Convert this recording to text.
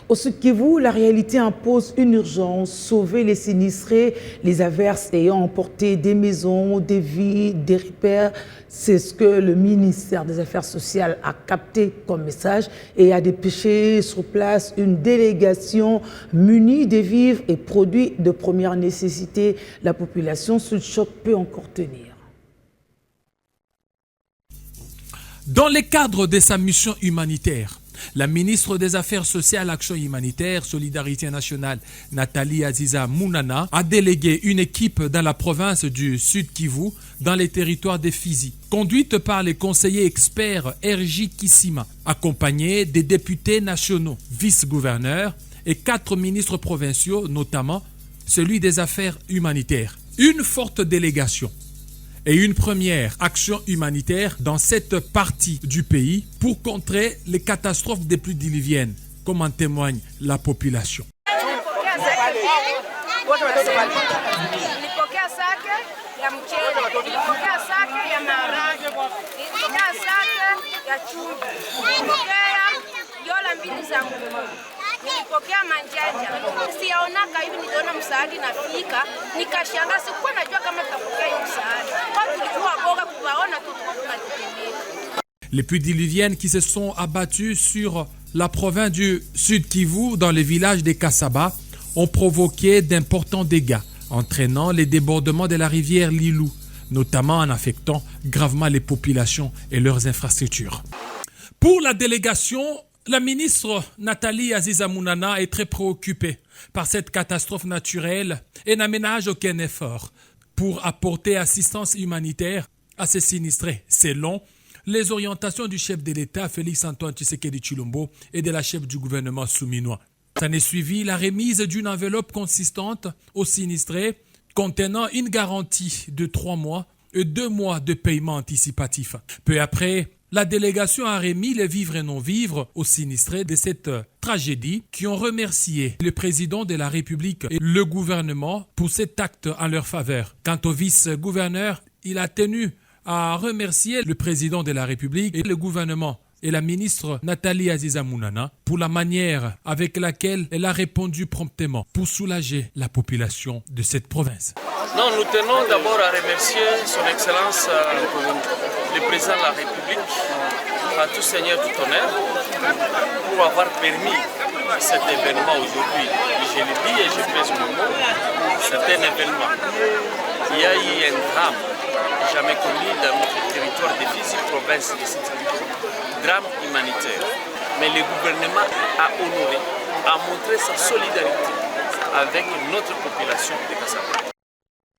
Au Sud Kivu, la réalité impose une urgence, sauver les sinistrés, les averses ayant emporté des maisons, des vies, des repères. C'est ce que le ministère des Affaires sociales a capté comme message et a dépêché sur place une délégation munie de vivres et produits de première nécessité. La population sous le choc peut encore tenir. Dans le cadre de sa mission humanitaire, la ministre des Affaires sociales, Action humanitaire, Solidarité nationale, Nathalie Aziza Mounana, a délégué une équipe dans la province du Sud Kivu, dans les territoires de Fizi, conduite par les conseillers experts R.J. Kissima, accompagnée des députés nationaux, vice-gouverneurs et 4 ministres provinciaux, notamment celui des Affaires humanitaires. Une forte délégation et une première action humanitaire dans cette partie du pays pour contrer les catastrophes des pluies diluviennes, comme en témoigne la population. Nilipokea manjanja, siyaonaka hivi, niliona msaada nafika, nikashangaa, sikuwa najua kama tutapokea hiyo msaada. Kwa tulikuwa boga kuwaona tu tunatetemeka. Les pluies diluviennes qui se sont abattues sur la province du Sud Kivu dans le village de Kasaba ont provoqué d'importants dégâts, entraînant les débordements de la rivière Lilou, notamment en affectant gravement les populations et leurs infrastructures. Pour la délégation, la ministre Nathalie Aziza Mounana est très préoccupée par cette catastrophe naturelle et n'aménage aucun effort pour apporter assistance humanitaire à ces sinistrés, selon les orientations du chef de l'État Félix-Antoine Tshisekedi Tshilombo et de la chef du gouvernement souminois. S'en est suivi la remise d'une enveloppe consistante aux sinistrés contenant une garantie de 3 mois et 2 mois de paiement anticipatif. Peu après, la délégation a remis les vivres et non-vivres aux sinistrés de cette tragédie qui ont remercié le président de la République et le gouvernement pour cet acte en leur faveur. Quant au vice-gouverneur, il a tenu à remercier le président de la République et le gouvernement et la ministre Nathalie Aziza Mounana pour la manière avec laquelle elle a répondu promptement pour soulager la population de cette province. Non, nous tenons d'abord à remercier son Excellence le président de la République, à tout seigneur, tout honneur, pour avoir permis cet événement aujourd'hui. Je le dis et je pèse mon mot, c'est un événement. Il y a eu un drame jamais connu dans notre territoire de Fizi, province de Sud Kivu, drame humanitaire. Mais le gouvernement a honoré, a montré sa solidarité avec notre population de Kasaba.